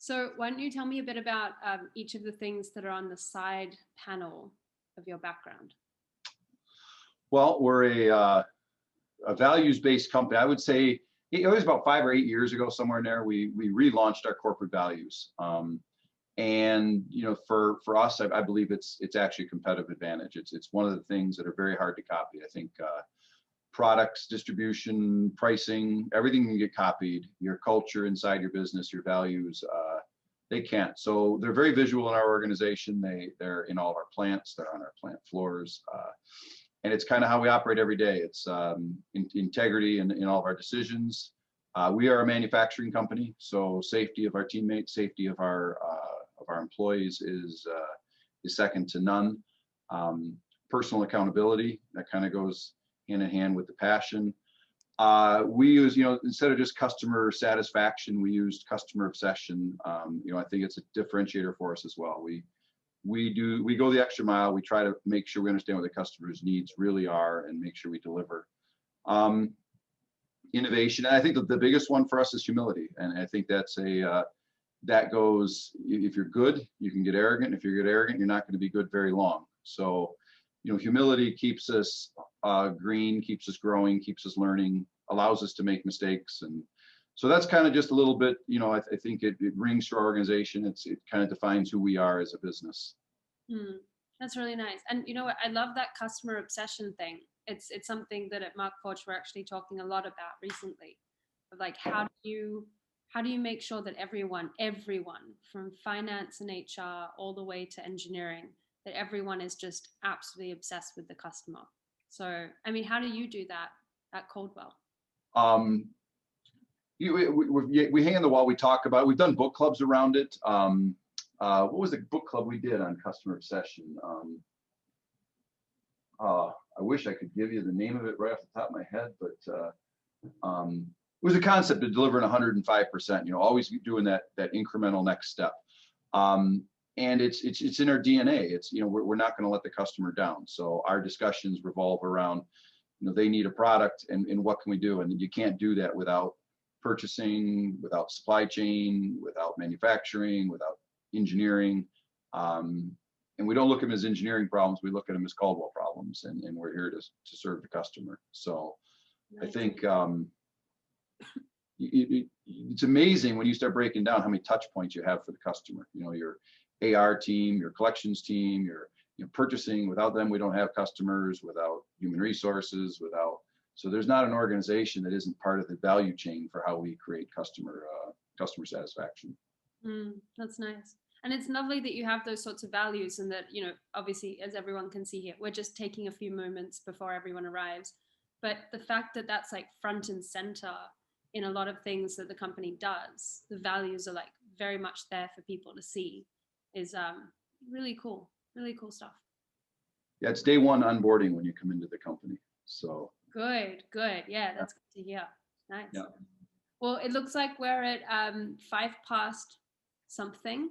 So why don't you tell me a bit about each of the things that are on the side panel of your background? Well, we're a values-based company. I would say it was about 5 or 8 years ago, somewhere in there, we relaunched our corporate values. And for us, I believe it's actually a competitive advantage. It's one of the things that are very hard to copy. I think products, distribution, pricing, everything can get copied. Your culture inside your business, your values, they can't. So they're very visual in our organization. They're in all of our plants. They're on our plant floors. And it's kind of how we operate every day. It's integrity in all of our decisions. We are a manufacturing company, so safety of our teammates, safety of our employees is second to none. Personal accountability, that kind of goes hand in hand with the passion. We use, instead of just customer satisfaction, we used customer obsession. I think it's a differentiator for us as well. We go the extra mile. We try to make sure we understand what the customer's needs really are and make sure we deliver. Innovation, and I think the biggest one for us is humility, and I think that goes, if you're good, you can get arrogant. If you get arrogant, you're not going to be good very long. So, humility keeps us green, keeps us growing, keeps us learning, allows us to make mistakes. And so that's kind of just a little bit, I think it rings to our organization. It kind of defines who we are as a business. That's really nice. And you know what? I love that customer obsession thing. It's something that at Markforged we're actually talking a lot about recently. Of like, how do you make sure that everyone from finance and HR all the way to engineering, that everyone is just absolutely obsessed with the customer? So, I mean, how do you do that at Caldwell? We hang on the wall. We talk about. We've done book clubs around it. What was the book club we did on customer obsession? I wish I could give you the name of it right off the top of my head, but it was a concept of delivering 105%. Always doing that incremental next step. And it's in our DNA. It's we're not going to let the customer down. So our discussions revolve around they need a product and what can we do, and you can't do that without purchasing, without supply chain, without manufacturing, without engineering. And we don't look at them as engineering problems. We look at them as Caldwell problems, and we're here to serve the customer. So I think it's amazing when you start breaking down how many touch points you have for the customer. Your AR team, your collections team, your purchasing. Without them, we don't have customers. Without human resources, so there's not an organization that isn't part of the value chain for how we create customer satisfaction. That's nice. And it's lovely that you have those sorts of values, and that, obviously, as everyone can see here, we're just taking a few moments before everyone arrives. But the fact that that's like front and center in a lot of things that the company does, the values are like very much there for people to see, is really cool stuff. Yeah, it's day one onboarding when you come into the company. So good. Yeah, that's good to hear. Nice. Yeah. Well, it looks like we're at 5 past something,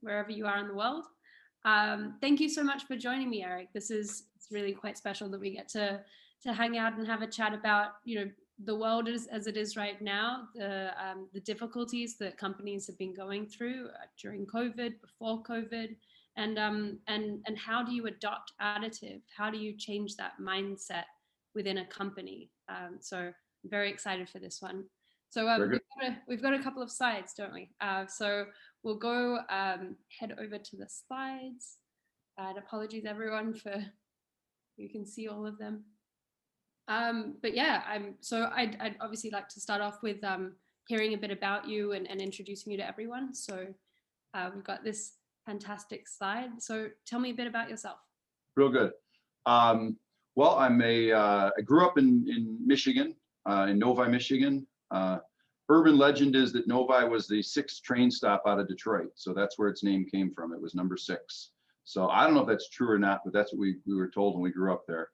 wherever you are in the world. Thank you so much for joining me, Eric. It's really quite special that we get to hang out and have a chat about, the world as it is right now, the difficulties that companies have been going through during COVID, before COVID, and how do you adopt additive? How do you change that mindset within a company? So I'm very excited for this one. So we've got a couple of slides, don't we? So we'll go head over to the slides. And apologies everyone for you can see all of them. But yeah, I'd obviously like to start off with hearing a bit about you and introducing you to everyone. So we've got this fantastic slide. So tell me a bit about yourself. Real good. Well, I grew up in Michigan, in Novi, Michigan. Urban legend is that Novi was the 6th train stop out of Detroit. So that's where its name came from. It was number 6. So I don't know if that's true or not, but that's what we were told when we grew up there.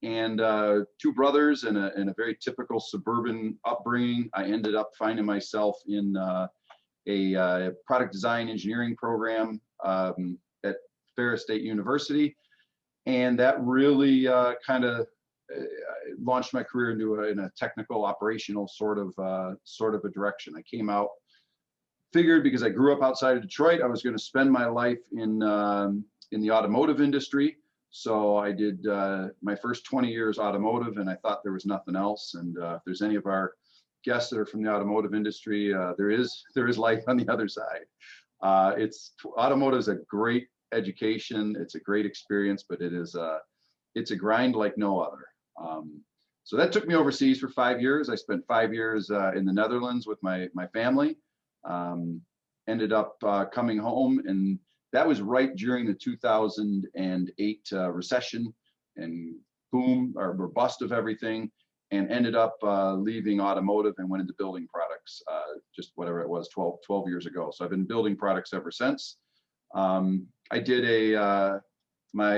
And 2 brothers and a very typical suburban upbringing. I ended up finding myself in a product design engineering program at Ferris State University. And that really kind of launched my career into in a technical operational sort of a direction. I came out figured because I grew up outside of Detroit, I was going to spend my life in the automotive industry. So I did my first 20 years automotive, and I thought there was nothing else. And if there's any of our guests that are from the automotive industry, there is life on the other side. Automotive is a great education. It's a great experience, but it's a grind like no other. So that took me overseas for 5 years. I spent 5 years in the Netherlands with my family. Ended up coming home, and that was right during the 2008 recession and boom or bust of everything, and ended up leaving automotive and went into building products, just whatever it was, 12 years ago. So I've been building products ever since. I did my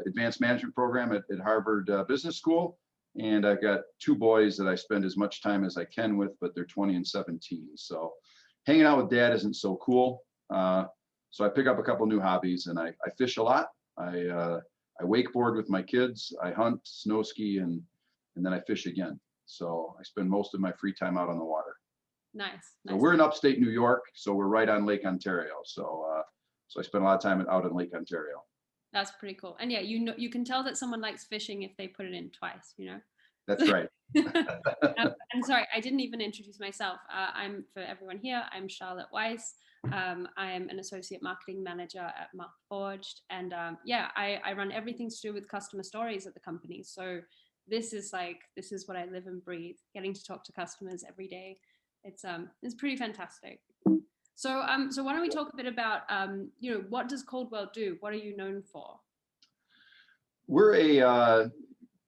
advanced management program at Harvard Business School, and I've got 2 boys that I spend as much time as I can with, but they're 20 and 17. So hanging out with dad isn't so cool. So I pick up a couple new hobbies, and I fish a lot. I wakeboard with my kids. I hunt, snow ski, and then I fish again. So I spend most of my free time out on the water. Nice. So we're in upstate New York, so we're right on Lake Ontario. So I spend a lot of time out in Lake Ontario. That's pretty cool. And yeah, you can tell that someone likes fishing if they put it in twice, That's right. I'm sorry, I didn't even introduce myself. I'm, for everyone here, I'm Charlotte Weiss. I am an associate marketing manager at Markforged. And I run everything to do with customer stories at the company. So this is what I live and breathe, getting to talk to customers every day. It's pretty fantastic. So why don't we talk a bit about, what does Caldwell do? What are you known for?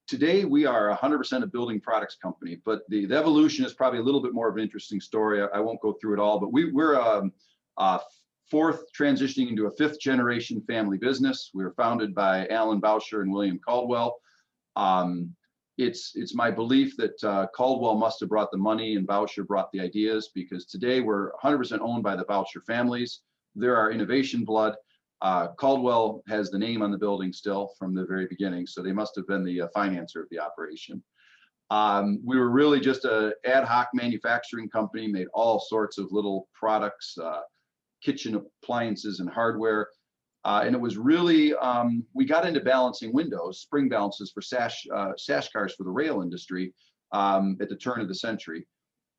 Today we are 100% a building products company, but the evolution is probably a little bit more of an interesting story. I won't go through it all, but we're fourth transitioning into a 5th generation family business. We were founded by Alan Boucher and William Caldwell. It's my belief that Caldwell must have brought the money and Boucher brought the ideas, because today we're 100% owned by the Boucher families. They're our innovation blood. Caldwell has the name on the building still from the very beginning, so they must have been the financer of the operation. We were really just an ad hoc manufacturing company, made all sorts of little products, kitchen appliances and hardware. And it was really, we got into balancing windows, spring balances for sash cars for the rail industry at the turn of the century.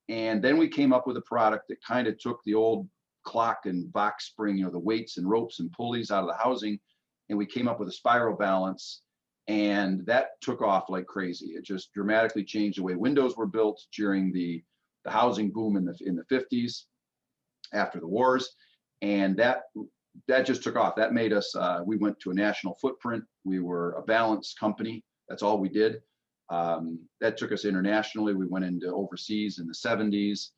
And then we came up with a product that kind of took the old clock and box spring, the weights and ropes and pulleys out of the housing, and we came up with a spiral balance, and that took off like crazy. It just dramatically changed the way windows were built during the housing boom in the 50s after the wars, and that just took off. That made us, we went to a national footprint. We were a balanced company. That's all we did. That took us internationally. We went into overseas in the 70s.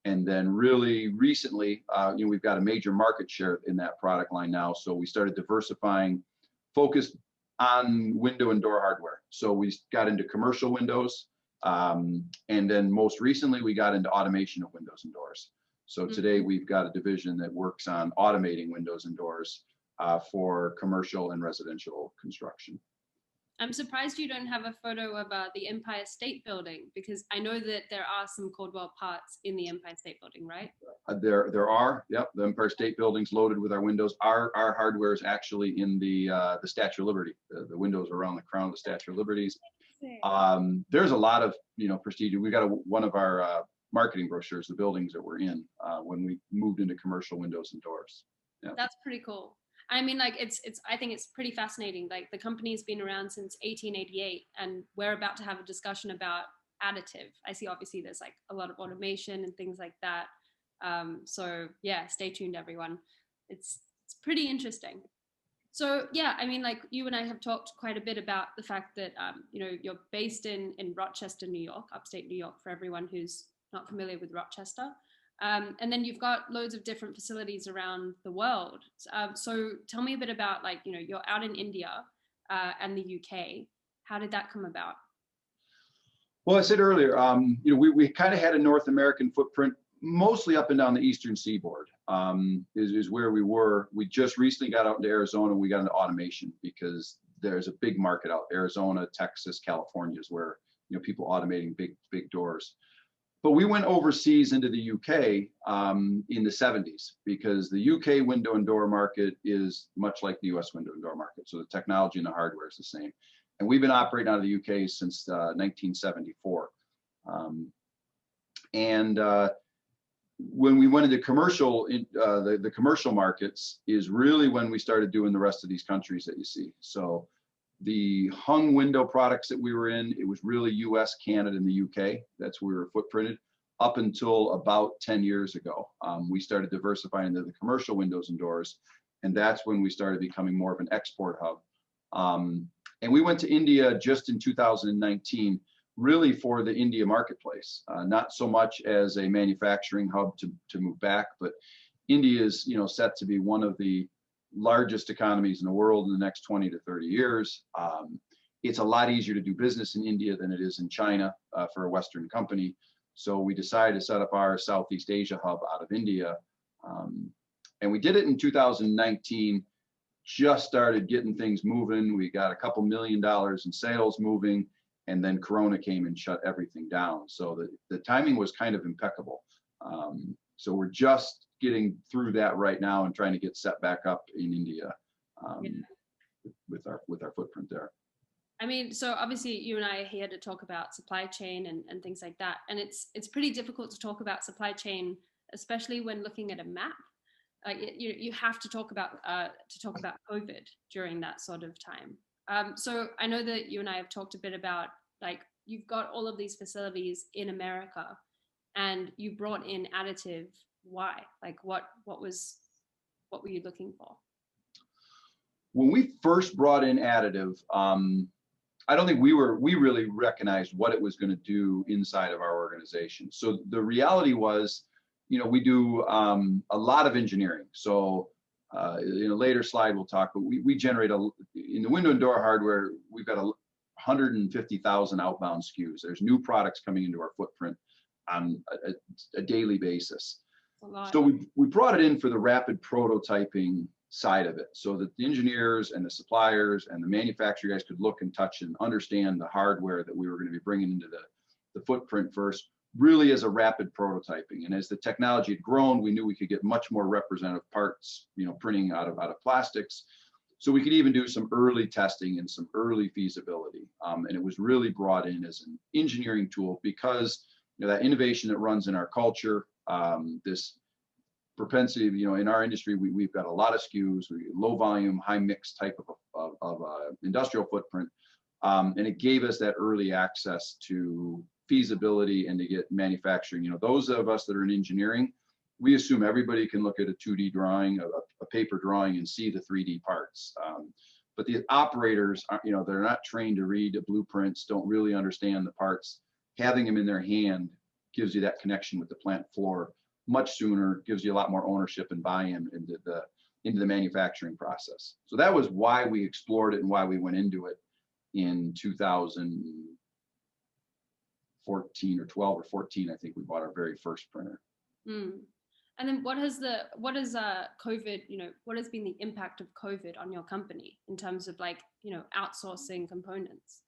And then really recently, we've got a major market share in that product line now. So we started diversifying, focused on window and door hardware. So we got into commercial windows. And then most recently, we got into automation of windows and doors. So today we've got a division that works on automating windows and doors for commercial and residential construction. I'm surprised you don't have a photo of the Empire State Building, because I know that there are some Caldwell parts in the Empire State Building, right? There are, yep. The Empire State Building's loaded with our windows. Our hardware is actually in the Statue of Liberty. The windows are around the crown of the Statue of Liberties. There's a lot of prestige. We got one of our marketing brochures, the buildings that we're in when we moved into commercial windows and doors. Yeah. That's pretty cool. I mean, like I think it's pretty fascinating. Like, the company's been around since 1888, and we're about to have a discussion about additive. I see obviously there's like a lot of automation and things like that. So yeah, stay tuned, everyone. It's pretty interesting. So yeah, I mean, like, you and I have talked quite a bit about the fact that you're based in Rochester, New York, upstate New York, for everyone who's not familiar with Rochester. And then you've got loads of different facilities around the world. So tell me a bit about, like, you're out in India and the UK. How did that come about? Well, I said earlier, we kind of had a North American footprint, mostly up and down the eastern seaboard is where we were. We just recently got out into Arizona. We got into automation because there's a big market out. Arizona, Texas, California is where people automating big doors. But we went overseas into the UK in the 70s, because the UK window and door market is much like the US window and door market. So the technology and the hardware is the same. And we've been operating out of the UK since 1974. When we went into commercial, the commercial markets is really when we started doing the rest of these countries that you see. So the hung window products that we were in, it was really US, Canada, and the UK. That's where we were footprinted up until about 10 years ago. We started diversifying into the commercial windows and doors, and that's when we started becoming more of an export hub. And we went to India just in 2019, really for the India marketplace, not so much as a manufacturing hub to move back, but India is, set to be one of the largest economies in the world in the next 20 to 30 years. It's a lot easier to do business in India than it is in China for a Western company. So we decided to set up our Southeast Asia hub out of India. And we did it in 2019, just started getting things moving. We got a couple $1 million in sales moving, and then Corona came and shut everything down. So the timing was kind of impeccable. So we're just getting through that right now and trying to get set back up in India with our footprint there. I mean, so obviously you and I are here to talk about supply chain and things like that. And it's pretty difficult to talk about supply chain, especially when looking at a map. You have to talk about COVID during that sort of time. So I know that you and I have talked a bit about, like, you've got all of these facilities in America and you brought in Additive. Why? Like, what were you looking for? When we first brought in Additive, I don't think we really recognized what it was going to do inside of our organization. So the reality was, we do a lot of engineering. So in a later slide we'll talk, but we generate in the window and door hardware, we've got 150,000 outbound SKUs. There's new products coming into our footprint on a daily basis. So we brought it in for the rapid prototyping side of it, so that the engineers and the suppliers and the manufacturer guys could look and touch and understand the hardware that we were going to be bringing into the footprint first, really as a rapid prototyping. And as the technology had grown, we knew we could get much more representative parts, printing out of plastics. So we could even do some early testing and some early feasibility. And it was really brought in as an engineering tool because that innovation that runs in our culture, this propensity, in our industry, we've got a lot of SKUs, low volume, high mix type of industrial footprint. And it gave us that early access to feasibility and to get manufacturing. Those of us that are in engineering, we assume everybody can look at a 2D drawing, a paper drawing, and see the 3D parts. But the operators, they're not trained to read the blueprints, don't really understand the parts. Having them in their hand gives you that connection with the plant floor much sooner, gives you a lot more ownership and buy-in into the manufacturing process. So that was why we explored it and why we went into it in 2014 or 12 or 14. I think we bought our very first printer. And then what has COVID, what has been the impact of COVID on your company in terms of outsourcing components?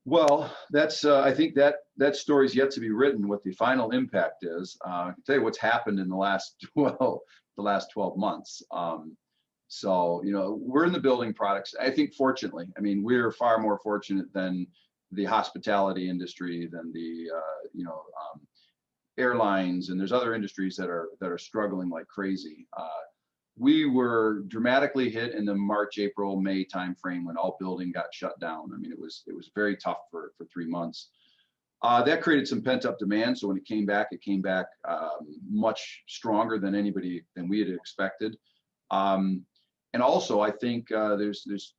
Well, that's I think that story's yet to be written, what the final impact is. I can tell you what's happened in the last 12 months. So, we're in the building products. I think fortunately, we're far more fortunate than the hospitality industry, than the airlines, and there's other industries that are struggling like crazy. We were dramatically hit in the March, April, May timeframe when all building got shut down. It was very tough for 3 months. That created some pent up demand. So when it came back much stronger than we had expected. And also, I think there's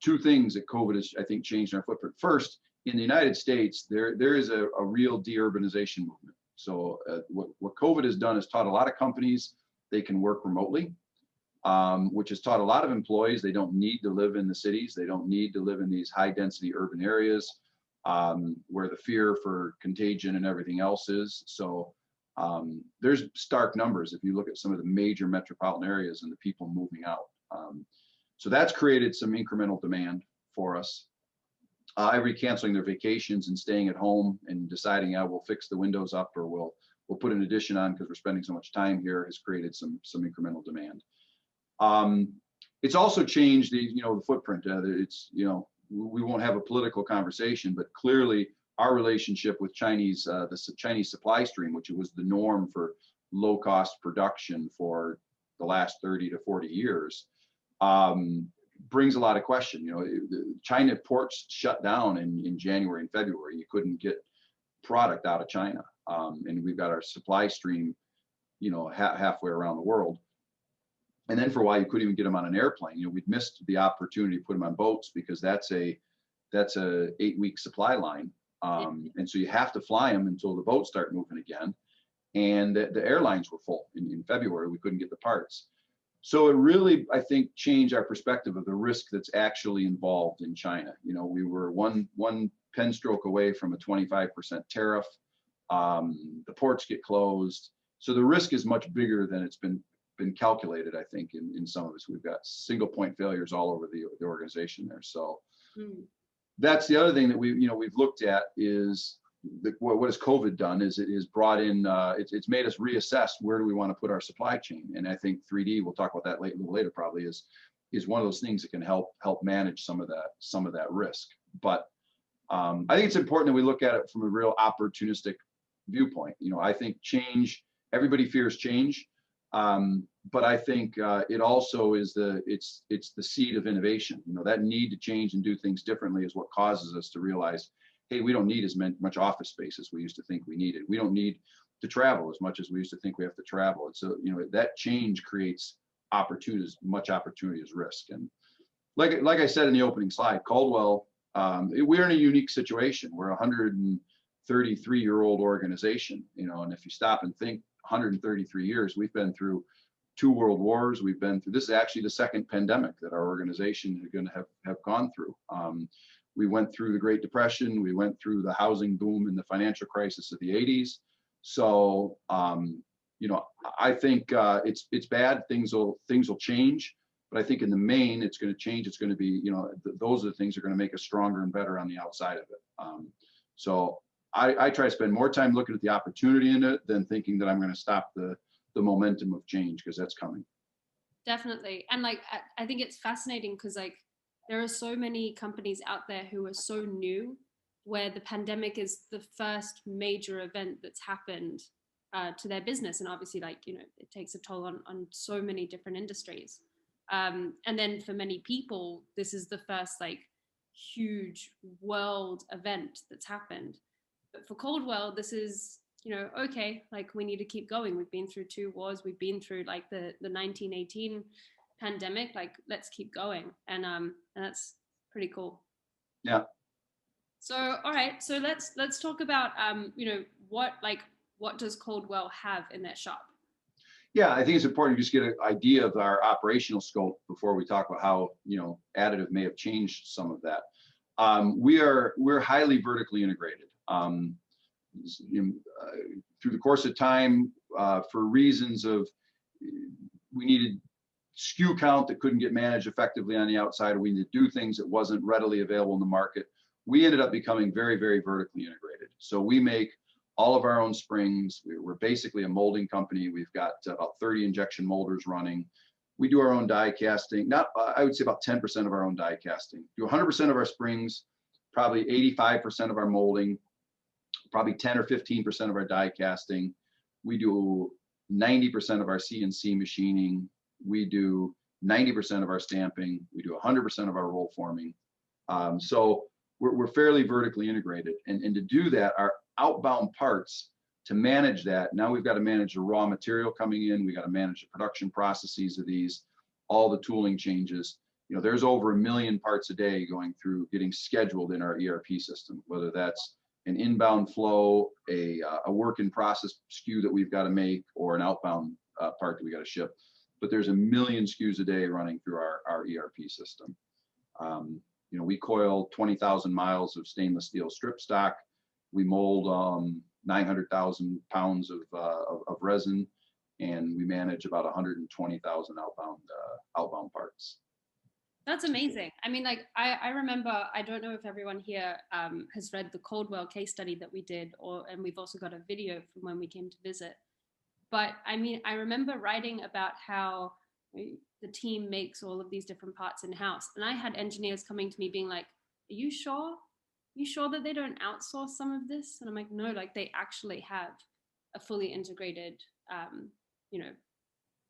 two things that COVID has, I think, changed our footprint. First, in the United States, there is a real deurbanization movement. So what COVID has done is taught a lot of companies they can work remotely, which has taught a lot of employees they don't need to live in the cities. They don't need to live in these high density urban areas where the fear for contagion and everything else is. So there's stark numbers if you look at some of the major metropolitan areas and the people moving out. So that's created some incremental demand for us. everybody canceling their vacations and staying at home and deciding, we'll fix the windows up, or we'll put an addition on because we're spending so much time here, has created some incremental demand. It's also changed the footprint. We won't have a political conversation, but clearly our relationship with the Chinese supply stream, which was the norm for low cost production for the last 30 to 40 years, brings a lot of question. The China ports shut down in January and February. You couldn't get product out of China, and we've got our supply stream, halfway around the world. And then for a while, you couldn't even get them on an airplane. We'd missed the opportunity to put them on boats because that's a 8-week supply line, and so you have to fly them until the boats start moving again. And the airlines were full in February. We couldn't get the parts. So it really, I think, changed our perspective of the risk that's actually involved in China. We were one pen stroke away from a 25% tariff. The ports get closed. So the risk is much bigger than it's been calculated, I think, in some of us. We've got single point failures all over the organization there. So that's the other thing that we've looked at is what has COVID done is it has brought in, it's made us reassess where do we want to put our supply chain. And I think 3D, we'll talk about that a little later, probably is one of those things that can help manage some of that risk. But I think it's important that we look at it from a real opportunistic viewpoint. I think everybody fears change. But I think it also is it's the seed of innovation. That need to change and do things differently is what causes us to realize, hey, we don't need as much office space as we used to think we needed. We don't need to travel as much as we used to think we have to travel. And so, that change creates much opportunity as risk. And like I said in the opening slide, Caldwell, we're in a unique situation. We're a 133-year-old organization, and if you stop and think, 133 years, we've been through 2 world wars. This is actually the second pandemic that our organization is going to have gone through. We went through the Great Depression. We went through the housing boom and the financial crisis of the 80s. So, I think it's bad. Things will change, but I think in the main, it's going to change. It's going to be, those are the things that are going to make us stronger and better on the outside of it. So I try to spend more time looking at the opportunity in it than thinking that I'm going to stop the momentum of change, because that's coming. Definitely. And I think it's fascinating because there are so many companies out there who are so new, where the pandemic is the first major event that's happened to their business. And obviously, it takes a toll on so many different industries. And then for many people, this is the first huge world event that's happened. But for Caldwell, this is, okay, we need to keep going. We've been through 2 wars. We've been through the 1918 pandemic. Let's keep going. And that's pretty cool. Yeah. So, all right. So let's talk about, what does Caldwell have in their shop? Yeah, I think it's important to just get an idea of our operational scope before we talk about how, Additive may have changed some of that. We're highly vertically integrated. Through the course of time, for reasons of we needed SKU count that couldn't get managed effectively on the outside, or we needed to do things that wasn't readily available in the market, we ended up becoming very, very vertically integrated. So we make all of our own springs. We're basically a molding company. We've got about 30 injection molders running. We do our own die casting. I would say about 10% of our own die casting. Do 100% of our springs, probably 85% of our molding, probably 10 or 15% of our die casting. We do 90% of our CNC machining. We do 90% of our stamping. We do 100% of our roll forming. So we're fairly vertically integrated. And to do that, our outbound parts, to manage that, now we've got to manage the raw material coming in. We got to manage the production processes of these, all the tooling changes. There's over 1 million parts a day going through, getting scheduled in our ERP system, whether that's an inbound flow, a work in process SKU that we've got to make, or an outbound part that we got to ship. But there's 1 million SKUs a day running through our ERP system. We coil 20,000 miles of stainless steel strip stock. We mold 900,000 pounds of resin, and we manage about 120,000 outbound parts. That's amazing. I mean, like, I remember, I don't know if everyone here has read the Caldwell case study that we did, and we've also got a video from when we came to visit. But I mean, I remember writing about how the team makes all of these different parts in house. And I had engineers coming to me being like, are you sure? Are you sure that they don't outsource some of this? And I'm like, no, like they actually have a fully integrated, you know,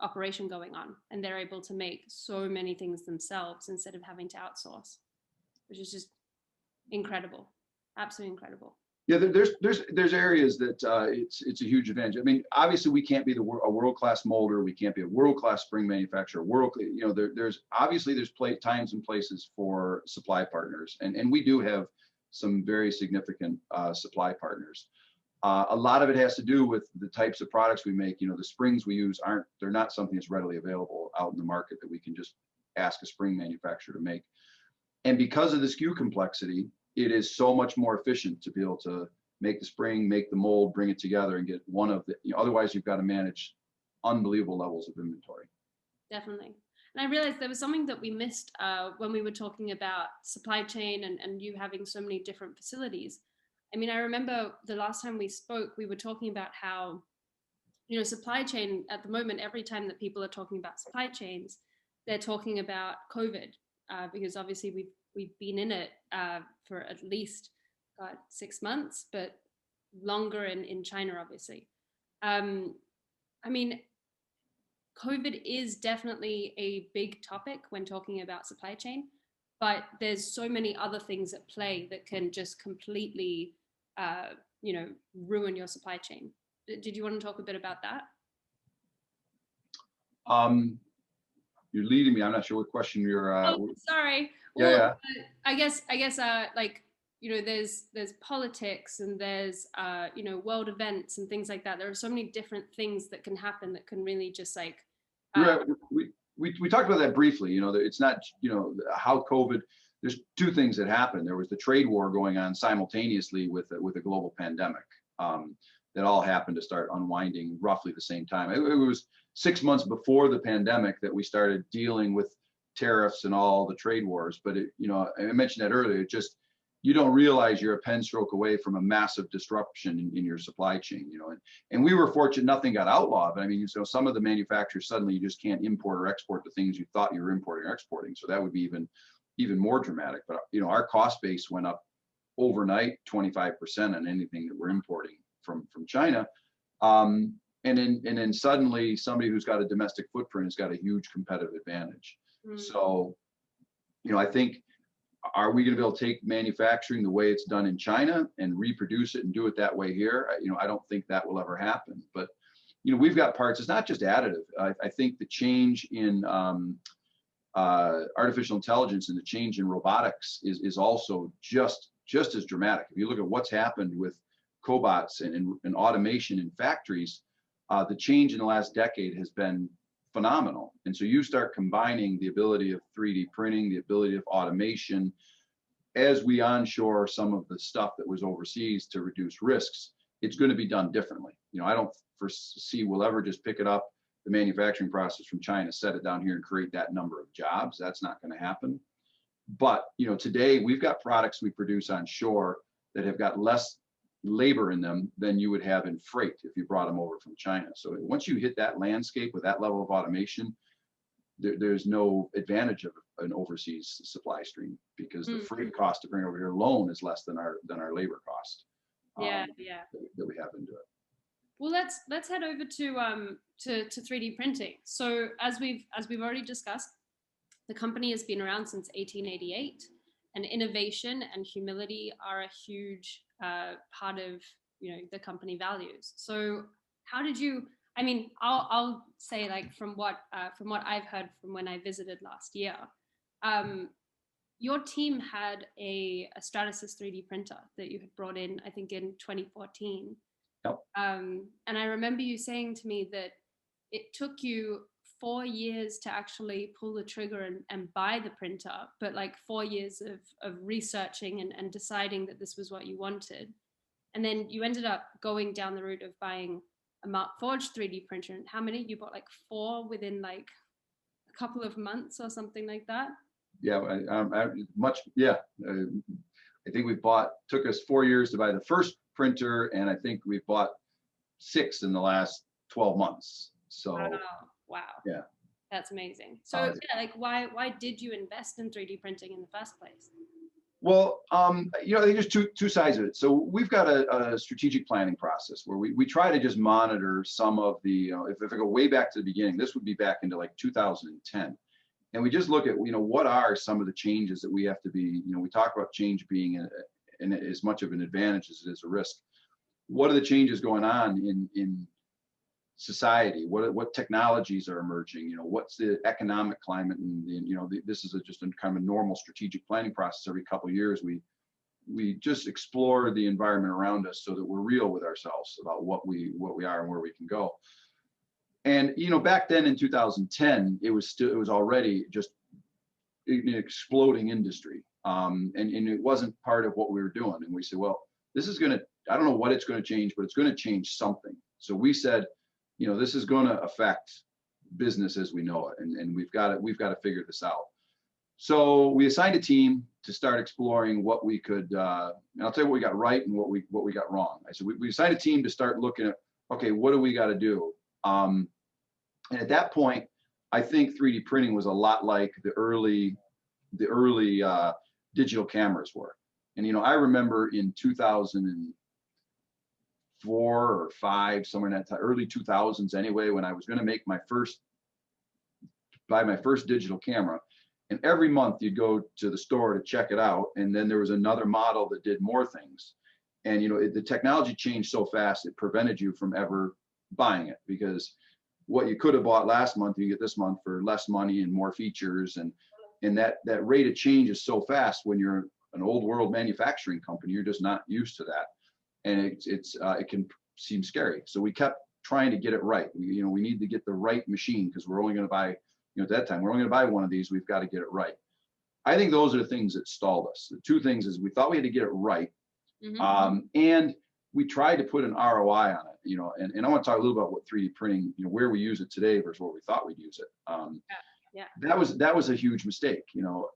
operation going on, and they're able to make so many things themselves instead of having to outsource, which is just incredible, absolutely incredible. Yeah, there's areas that it's a huge advantage. I mean, obviously we can't be a world-class molder, we can't be a world-class spring manufacturer. There's obviously times and places for supply partners, and we do have some very significant supply partners. A lot of it has to do with the types of products we make. The springs we use they're not something that's readily available out in the market that we can just ask a spring manufacturer to make. And because of the SKU complexity, it is so much more efficient to be able to make the spring, make the mold, bring it together, and get one of the. Otherwise, you've got to manage unbelievable levels of inventory. Definitely. And I realized there was something that we missed when we were talking about supply chain and you having so many different facilities. I mean, I remember the last time we spoke, we were talking about how, supply chain at the moment, every time that people are talking about supply chains, they're talking about COVID, because obviously we've been in it for at least 6 months, but longer in China, obviously. I mean, COVID is definitely a big topic when talking about supply chain, but there's so many other things at play that can just completely, ruin your supply chain. Did you want to talk a bit about that? You're leading me. I'm not sure what question you're. Oh, sorry. Yeah, Well, yeah. I guess, like, there's politics and there's, world events and things like that. There are so many different things that can happen that can really just like. Right. We talked about that briefly. It's not, how COVID. There's two things that happened. There was the trade war going on simultaneously with a global pandemic. That all happened to start unwinding roughly the same time. It was 6 months before the pandemic that we started dealing with tariffs and all the trade wars. But I mentioned that earlier. You don't realize you're a pen stroke away from a massive disruption in your supply chain. And we were fortunate nothing got outlawed. But I mean, some of the manufacturers suddenly you just can't import or export the things you thought you were importing or exporting. So that would be even more dramatic. But our cost base went up overnight 25% on anything that we're importing from China. And then suddenly somebody who's got a domestic footprint has got a huge competitive advantage. So, I think, are we going to be able to take manufacturing the way it's done in China and reproduce it and do it that way here? I don't think that will ever happen. But, we've got parts. It's not just additive. I think the change in artificial intelligence and the change in robotics is also just as dramatic. If you look at what's happened with cobots and automation in factories, the change in the last decade has been phenomenal. And so you start combining the ability of 3D printing, the ability of automation, as we onshore some of the stuff that was overseas to reduce risks, it's going to be done differently. I don't foresee we'll ever just pick it up, the manufacturing process from China, set it down here and create that number of jobs. That's not going to happen. But, today we've got products we produce on shore that have got less labor in them than you would have in freight if you brought them over from China. So once you hit that landscape with that level of automation, there's no advantage of an overseas supply stream because the freight cost to bring over here alone is less than our labor cost. Yeah. That we have into it. Well, let's head over to 3D printing. So as we've already discussed, the company has been around since 1888, and innovation and humility are a huge part of the company values. So how did you? I mean, I'll say, like, from what I've heard from when I visited last year, your team had a Stratasys 3D printer that you had brought in, I think, in 2014. Yep. And I remember you saying to me that it took you 4 years to actually pull the trigger and buy the printer, but like 4 years of researching and deciding that this was what you wanted. And then you ended up going down the route of buying a Markforged 3D printer. And how many? You bought like 4 within like a couple of months or something like that? Yeah, yeah. I think took us 4 years to buy the first printer, and I think we bought 6 in the last 12 months. So, wow. Yeah. That's amazing. So yeah, like why did you invest in 3D printing in the first place? Well, you know, there's two sides of it. So we've got a strategic planning process where we try to just monitor some of the, you know, if I go way back to the beginning, this would be back into like 2010. And we just look at, you know, what are some of the changes that we have to be, you know, we talk about change being as much of an advantage as it is a risk. What are the changes going on in society? What technologies are emerging? You know, what's the economic climate? And you know, this is just a kind of a normal strategic planning process. Every couple of years, we just explore the environment around us so that we're real with ourselves about what we are and where we can go. And you know, back then in 2010, it was already just an exploding industry, and it wasn't part of what we were doing. And we said, well, this is going to, I don't know what it's going to change, but it's going to change something. So we said, you know, this is going to affect business as we know it, and we've got to figure this out. So we assigned a team to start exploring what we could. And I'll tell you what we got right and what we got wrong. I said we assigned a team to start looking at, okay, what do we got to do? And at that point, I think 3D printing was a lot like the early digital cameras were. And you know, I remember in 2004 or 5, somewhere in that time, early 2000s anyway, when I was going to buy my first digital camera, and every month you'd go to the store to check it out, and then there was another model that did more things. And you know, the technology changed so fast, it prevented you from ever buying it, because what you could have bought last month, you get this month for less money and more features, and that rate of change is so fast. When you're an old world manufacturing company, you're just not used to that, and it can seem scary. So we kept trying to get it right. We need to get the right machine, because we're only going to buy, you know, at that time we're only going to buy one of these. We've got to get it right. I think those are the things that stalled us. The two things is we thought we had to get it right, and we tried to put an ROI on it. You know, and I want to talk a little about what 3D printing, you know, where we use it today versus what we thought we'd use it. That was a huge mistake, you know,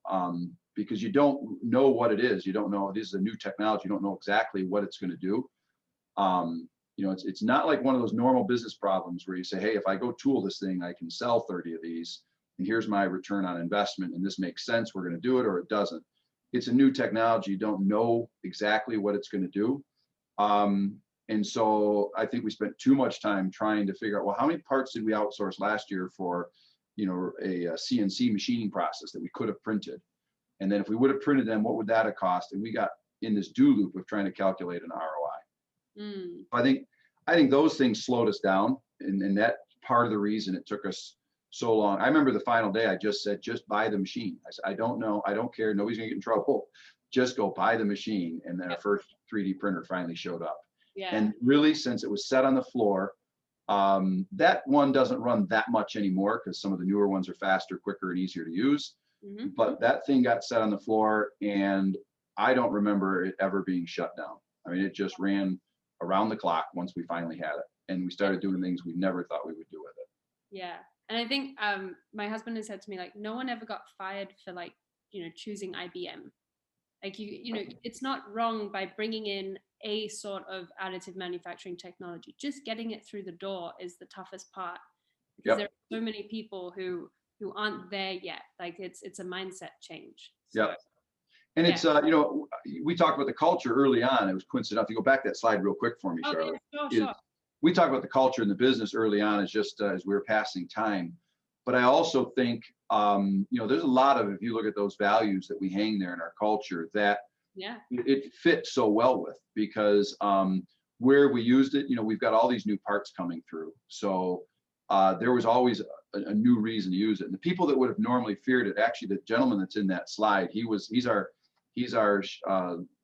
because you don't know what it is. You don't know, this is a new technology. You don't know exactly what it's going to do. You know, it's not like one of those normal business problems where you say, hey, if I go tool this thing, I can sell 30 of these, and here's my return on investment, and this makes sense, we're going to do it, or it doesn't. It's a new technology. You don't know exactly what it's going to do. And so I think we spent too much time trying to figure out, well, how many parts did we outsource last year for, you know, a CNC machining process that we could have printed? And then if we would have printed them, what would that have cost? And we got in this do loop of trying to calculate an ROI. I think those things slowed us down, and that part of the reason it took us so long. I remember the final day, I just said, just buy the machine. I said, I don't know, I don't care, nobody's gonna get in trouble. Just go buy the machine. And then our first 3D printer finally showed up. And really, since it was set on the floor, that one doesn't run that much anymore, because some of the newer ones are faster, quicker, and easier to use. But that thing got set on the floor, and I don't remember it ever being shut down. I mean, it just ran around the clock once we finally had it, and we started doing things we never thought we would do with it. Yeah. And I think my husband has said to me, like, no one ever got fired for, like, you know, choosing IBM. Like, you know, it's not wrong by bringing in a sort of additive manufacturing technology. Just getting it through the door is the toughest part, because there are so many people who aren't there yet. Like, it's a mindset change. So, and it's you know, we talked about the culture early on. It was coincidental. If you go back that slide real quick for me, Charlotte. Sure. We talked about the culture in the business early on as just as we were passing time. But I also think, you know, there's a lot of, if you look at those values that we hang there in our culture, that it fits so well with, because where we used it, you know, we've got all these new parts coming through. So there was always a new reason to use it. And the people that would have normally feared it, actually, the gentleman that's in that slide, he's our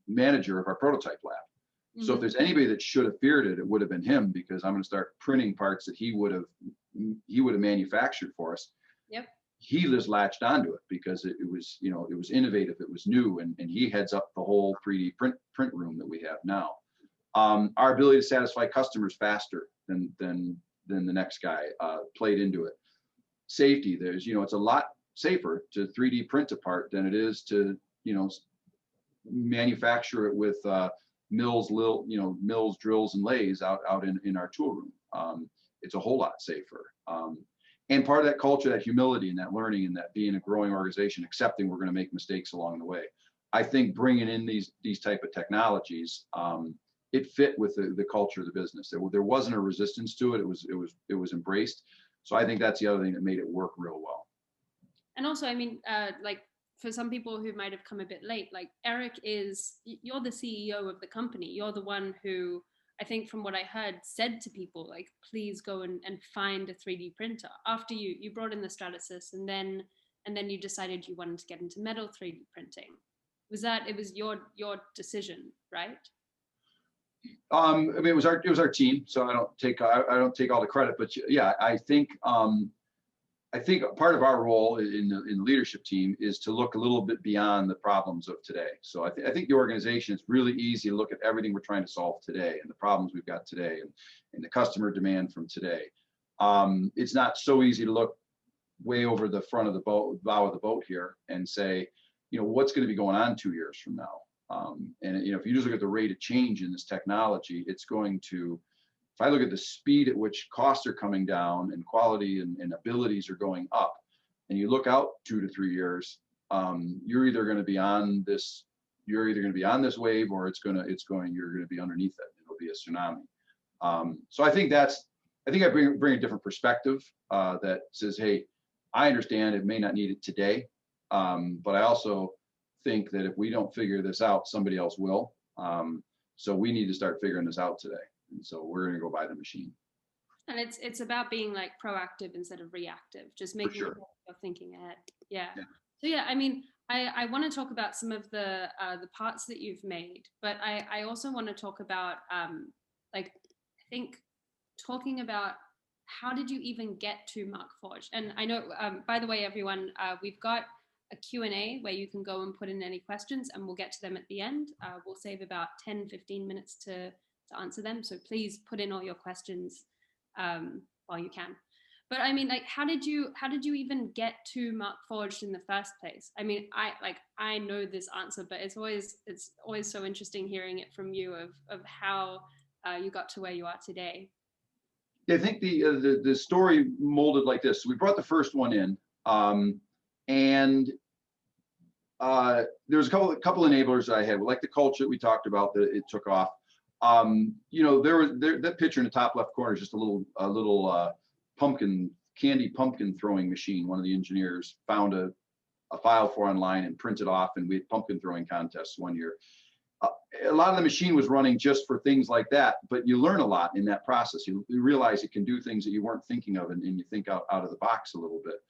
manager of our prototype lab. So if there's anybody that should have feared it, it would have been him, because I'm going to start printing parts that he would have manufactured for us. He just latched onto it because it was, you know, it was innovative, it was new, and he heads up the whole 3D print room that we have now. Our ability to satisfy customers faster than the next guy played into it. Safety, there's, you know, it's a lot safer to 3D print a part than it is to, manufacture it with mills, drills, and lathes out in our tool room. It's a whole lot safer. And part of that culture, that humility and that learning and that being a growing organization, accepting we're going to make mistakes along the way. I think bringing in these type of technologies, it fit with the culture of the business. There wasn't a resistance to it. It was embraced. So I think that's the other thing that made it work real well. And also, I mean, like for some people who might have come a bit late, like Eric you're the CEO of the company. You're the one who, I think from what I heard, said to people, like, please go and find a 3D printer after you brought in the Stratasys, and then you decided you wanted to get into metal 3D printing. It was your decision, right? I mean, it was our team, so I don't take all the credit, but yeah, I think part of our role in the leadership team is to look a little bit beyond the problems of today. So I think the organization, it's really easy to look at everything we're trying to solve today and the problems we've got today and the customer demand from today. It's not so easy to look way over the front of the bow of the boat here and say, what's going to be going on 2 years from now. And if you just look at the rate of change in this technology, it's going to, if I look at the speed at which costs are coming down and quality and abilities are going up, and you look out 2 to 3 years, you're either going to be on this wave, or you're going to be underneath it. It'll be a tsunami. So I think I bring a different perspective that says, hey, I understand it may not need it today, but I also think that if we don't figure this out, somebody else will. So we need to start figuring this out today. And so we're going to go buy the machine. And it's about being like proactive instead of reactive, just making sure you're thinking ahead. Yeah. So yeah, I mean, I want to talk about some of the parts that you've made, but I also want to talk about like, I think talking about how did you even get to Markforged? And I know, by the way, everyone, we've got a Q&A where you can go and put in any questions, and we'll get to them at the end. We'll save about 10-15 minutes to answer them. So please put in all your questions while you can. But I mean, like, how did you even get to Markforged in the first place? I mean, I know this answer, but it's always so interesting hearing it from you of how you got to where you are today. Yeah, I think the story molded like this. So we brought the first one in, and there was a couple enablers that I had, like the culture that we talked about, that it took off. That picture in the top left corner is just a little candy pumpkin throwing machine. One of the engineers found a file for online and printed off, and we had pumpkin throwing contests one year. A lot of the machine was running just for things like that, but you learn a lot in that process. You realize it can do things that you weren't thinking of, and you think out of the box a little bit.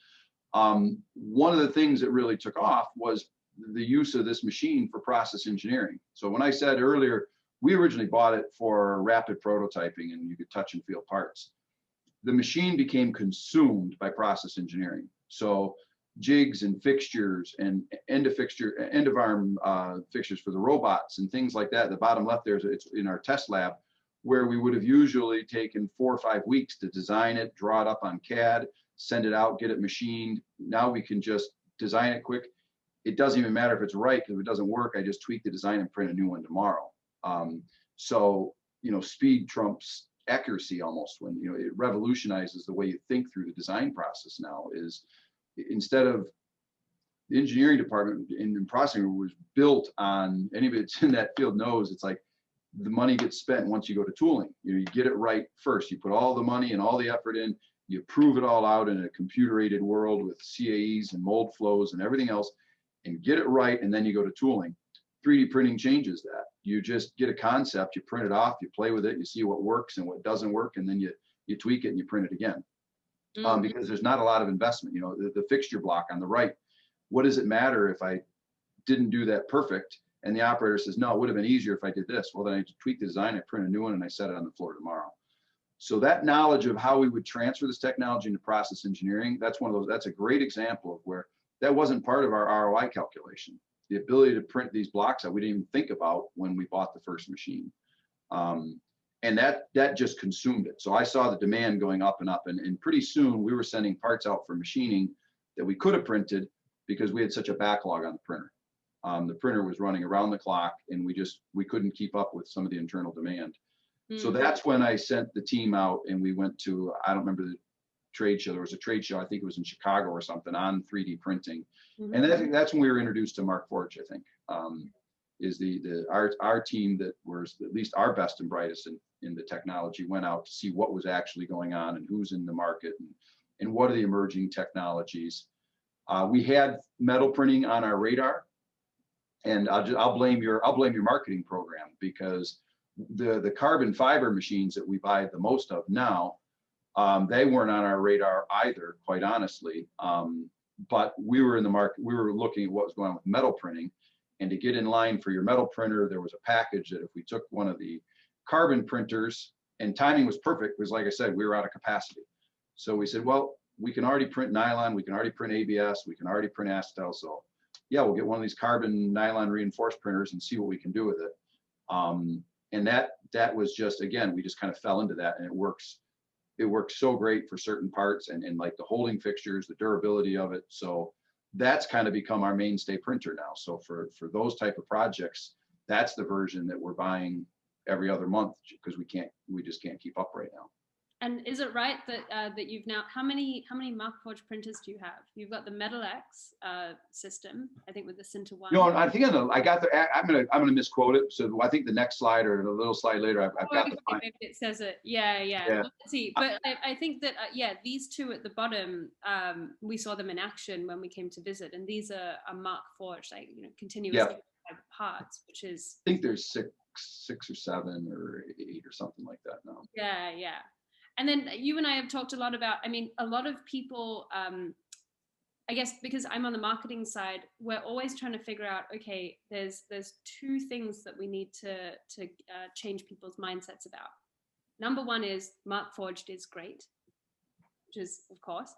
One of the things that really took off was the use of this machine for process engineering. So when I said earlier, we originally bought it for rapid prototyping and you could touch and feel parts. The machine became consumed by process engineering. So jigs and fixtures and end of arm fixtures for the robots and things like that. The bottom left there, it's in our test lab, where we would have usually taken 4 or 5 weeks to design it, draw it up on CAD, send it out, get it machined. Now we can just design it quick. It doesn't even matter if it's right, because if it doesn't work, I just tweak the design and print a new one tomorrow. So speed trumps accuracy almost. When it revolutionizes the way you think through the design process. Now is, instead of the engineering department in processing was built on, anybody that's in that field knows, it's like the money gets spent once you go to tooling. You get it right first. You put all the money and all the effort in. You prove it all out in a computer-aided world with CAEs and mold flows and everything else, and get it right, and then you go to tooling. 3D printing changes that. You just get a concept, you print it off, you play with it, you see what works and what doesn't work, and then you tweak it and you print it again. Because there's not a lot of investment. The fixture block on the right, what does it matter if I didn't do that perfect? And the operator says, no, it would have been easier if I did this. Well, then I tweak the design, I print a new one, and I set it on the floor tomorrow. So that knowledge of how we would transfer this technology into process engineering, that's a great example of where that wasn't part of our ROI calculation. The ability to print these blocks that we didn't even think about when we bought the first machine. And that just consumed it. So I saw the demand going up and up, and pretty soon we were sending parts out for machining that we could have printed because we had such a backlog on the printer. The printer was running around the clock, and we couldn't keep up with some of the internal demand. So that's when I sent the team out, and we went to, I don't remember the trade show. There was a trade show, I think it was in Chicago or something, on 3D printing. And that's when we were introduced to Markforged, I think, is our team that was at least our best and brightest in the technology went out to see what was actually going on and who's in the market and what are the emerging technologies. We had metal printing on our radar, and I'll blame your marketing program, because the carbon fiber machines that we buy the most of now, they weren't on our radar either, quite honestly. But we were in the market, we were looking at what was going on with metal printing, and to get in line for your metal printer, there was a package that if we took one of the carbon printers, and timing was perfect, because like I said, we were out of capacity. So we said, well, we can already print nylon, we can already print ABS, we can already print acetal. So yeah, we'll get one of these carbon nylon reinforced printers and see what we can do with it. And that was just, again, we just kind of fell into that, and it works so great for certain parts, and like the holding fixtures, the durability of it. So that's kind of become our mainstay printer now. So for those type of projects, that's the version that we're buying every other month, because we just can't keep up right now. And is it right that that you've now, how many Markforged printers do you have? You've got the Metal X system, I think, with the Sinter one. No, I think I got the. I'm gonna misquote it. So I think the next slide or a little slide later, I've got the. Maybe it says it. Yeah. Well, let's see. But I think that these two at the bottom, we saw them in action when we came to visit, and these are Markforged, like, continuous parts, which is. I think there's six or seven or 8 or something like that now. Yeah. And then you and I have talked a lot about, I mean, a lot of people, I guess because I'm on the marketing side, we're always trying to figure out, okay, there's two things that we need to change people's mindsets about. Number one is Markforged is great, which is, of course,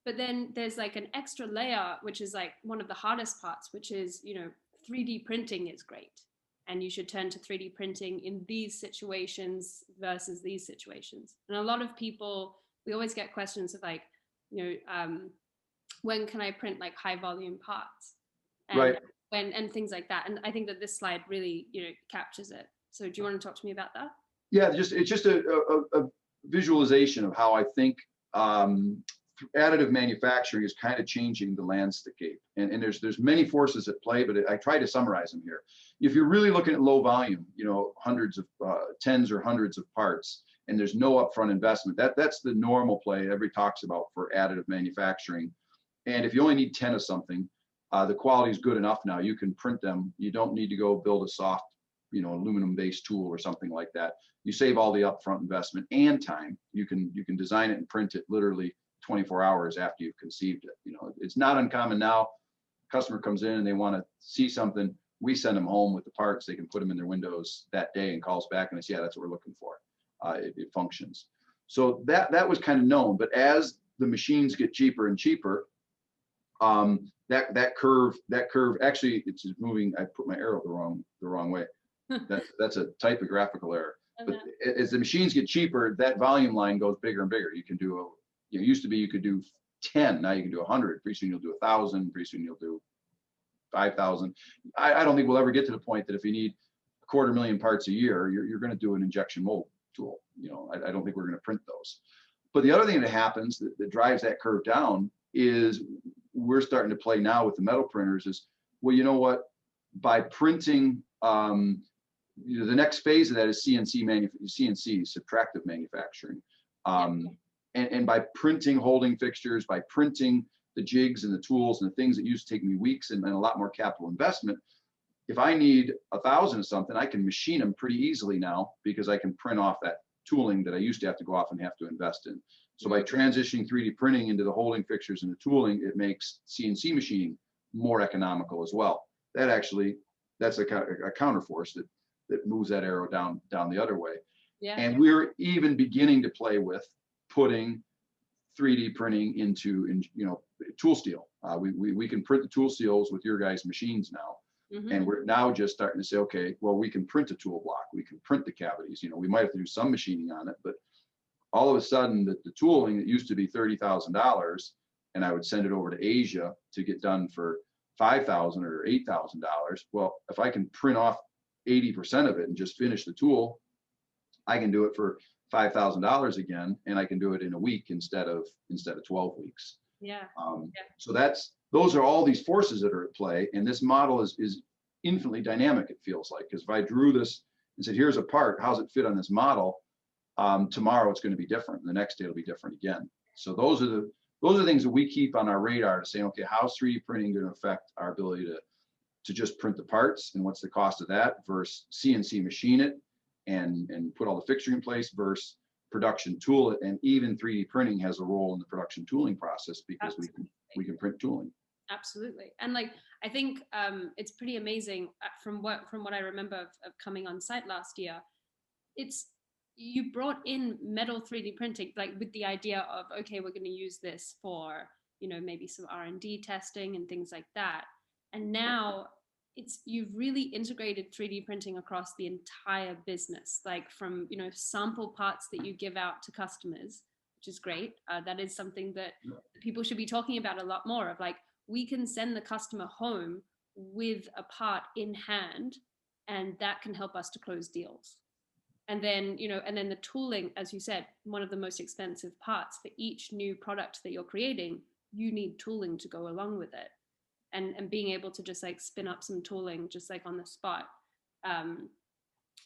but then there's like an extra layer, which is like one of the hardest parts, which is, 3D printing is great. And you should turn to 3D printing in these situations versus these situations. And a lot of people, we always get questions of like, when can I print like high volume parts? And right. And things like that. And I think that this slide really, captures it. So do you want to talk to me about that? Yeah, it's just a visualization of how I think additive manufacturing is kind of changing the landscape, and there's many forces at play, but I try to summarize them here. If you're really looking at low volume, hundreds of tens or hundreds of parts, and there's no upfront investment, that's the normal play everybody talks about for additive manufacturing. And if you only need 10 of something, the quality is good enough now. You can print them. You don't need to go build a soft, aluminum based tool or something like that. You save all the upfront investment and time. You can design it and print it literally 24 hours after you've conceived it. It's not uncommon now. Customer comes in and they want to see something. We send them home with the parts. They can put them in their windows that day and calls back and they say, yeah, that's what we're looking for. It functions. So that was kind of known. But as the machines get cheaper and cheaper, that curve actually it's moving. I put my arrow the wrong way. That's a typographical error. But as the machines get cheaper, that volume line goes bigger and bigger. You can do used to be you could do 10, now you can do 100. Pretty soon you'll do 1,000. Pretty soon you'll do 5,000. I don't think we'll ever get to the point that if you need 250,000 parts a year, you're going to do an injection mold tool. I don't think we're going to print those. But the other thing that happens that drives that curve down is we're starting to play now with the metal printers is, well, you know what? By printing, the next phase of that is CNC subtractive manufacturing. And by printing holding fixtures, by printing the jigs and the tools and the things that used to take me weeks and a lot more capital investment, if I need 1,000 of something, I can machine them pretty easily now because I can print off that tooling that I used to have to go off and have to invest in. So by transitioning 3D printing into the holding fixtures and the tooling, it makes CNC machining more economical as well. That's a counterforce that moves that arrow down the other way. Yeah. And we're even beginning to play with putting 3D printing into tool steel. We can print the tool steels with your guys' machines now. Mm-hmm. And we're now just starting to say, okay, well, we can print a tool block. We can print the cavities. We might have to do some machining on it, but all of a sudden the tooling that used to be $30,000 and I would send it over to Asia to get done for $5,000 or $8,000. Well, if I can print off 80% of it and just finish the tool, I can do it for $5,000 again, and I can do it in a week instead of 12 weeks. Yeah. So those are all these forces that are at play, and this model is infinitely dynamic. It feels like, because if I drew this and said, here's a part, how's it fit on this model? Tomorrow it's going to be different. The next day it'll be different again. So those are things that we keep on our radar to say, okay, how's 3D printing going to affect our ability to just print the parts, and what's the cost of that versus CNC machine it and put all the fixturing in place versus production tool it. And even 3D printing has a role in the production tooling process, because we can print tooling. Absolutely. And like, I think it's pretty amazing from what I remember of coming on site last year. You brought in metal 3D printing, like with the idea of, okay, we're going to use this for, maybe some R&D testing and things like that. And now you've really integrated 3D printing across the entire business, like from, sample parts that you give out to customers, which is great. That is something that people should be talking about a lot more of, like, we can send the customer home with a part in hand, and that can help us to close deals. And then, and then the tooling, as you said, one of the most expensive parts for each new product that you're creating, you need tooling to go along with it. And being able to just like spin up some tooling just like on the spot,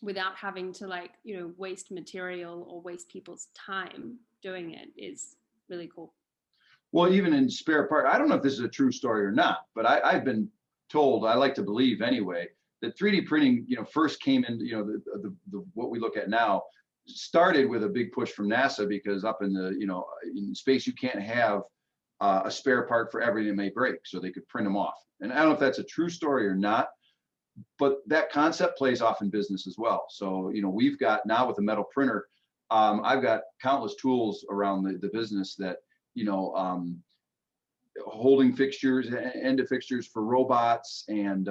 without having to waste material or waste people's time doing it is really cool. Well, even in spare part, I don't know if this is a true story or not, but I've been told, I like to believe anyway, that 3D printing, first came in, the what we look at now started with a big push from NASA, because up in in space, you can't have a spare part for everything that may break, so they could print them off. And I don't know if that's a true story or not, but that concept plays off in business as well. So, we've got now with a metal printer, I've got countless tools around the business that, holding fixtures, end of fixtures for robots, and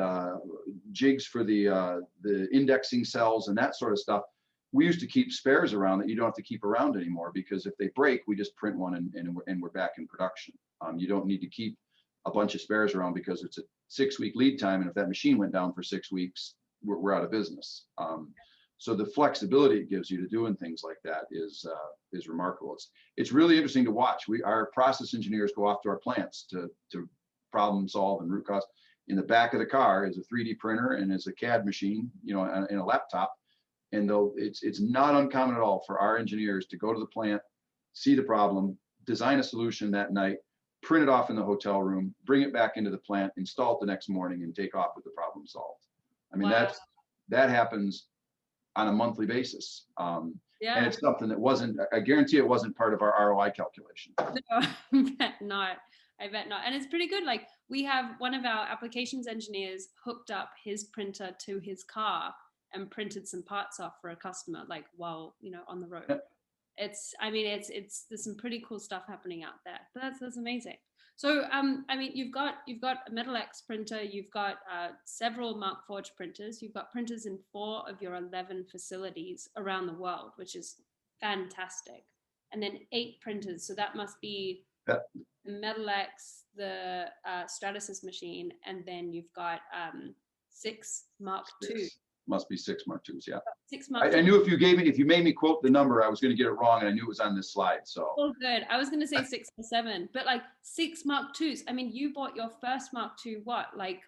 jigs for the indexing cells and that sort of stuff. We used to keep spares around that you don't have to keep around anymore, because if they break, we just print one and we're back in production. You don't need to keep a bunch of spares around, because it's a 6-week lead time, and if that machine went down for 6 weeks, we're out of business. So the flexibility it gives you to doing things like that is remarkable. It's really interesting to watch. Our process engineers go off to our plants to problem solve and root cause. In the back of the car is a 3D printer and is a CAD machine, in a laptop. And though it's not uncommon at all for our engineers to go to the plant, see the problem, design a solution that night, print it off in the hotel room, bring it back into the plant, install it the next morning, and take off with the problem solved. I mean, wow. that happens on a monthly basis. Yeah. And it's something that I guarantee it wasn't part of our ROI calculation. No, I bet not. And it's pretty good. Like, we have one of our applications engineers hooked up his printer to his car and printed some parts off for a customer, like while, on the road. Yeah. There's some pretty cool stuff happening out there. But that's amazing. So, you've got a Metal X printer, you've got several Markforged printers, you've got printers in 4 of your 11 facilities around the world, which is fantastic. And then 8 printers, so that must be the Metal X, the Stratasys machine, and then you've got 6 Mark II. Must be 6 Mark IIs, yeah. 6 Mark II. I knew if you made me quote the number, I was going to get it wrong, and I knew it was on this slide. So. Oh, good. I was going to say 6 or 7, but like 6 Mark IIs. I mean, you bought your first Mark II, what, like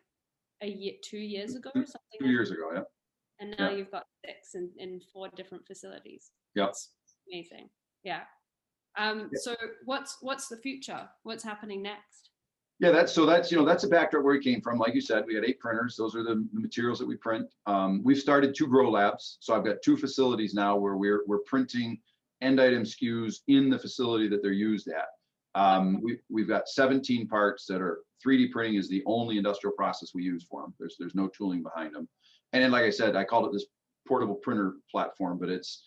2 years ago or something? 2 years ago, yeah. And now you've got 6 in 4 different facilities. Yeah. That's amazing. Yeah. So what's the future? What's happening next? Yeah, that's a backdrop where we came from. Like you said, we got 8 printers. Those are the materials that we print. We've started 2 grow labs. So I've got 2 facilities now where we're printing end item SKUs in the facility that they're used at. We've got 17 parts that are 3D printing is the only industrial process we use for them. There's no tooling behind them. And then, like I said, I called it this portable printer platform, but it's,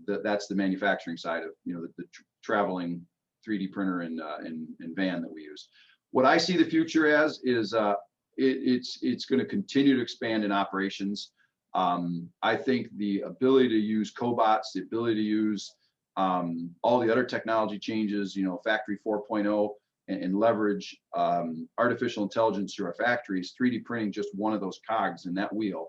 that's the manufacturing side of, the traveling 3D printer and van that we use. What I see the future as is it's going to continue to expand in operations. I think the ability to use cobots, the ability to use all the other technology changes, Factory 4.0, and leverage artificial intelligence through our factories, 3D printing just one of those cogs in that wheel.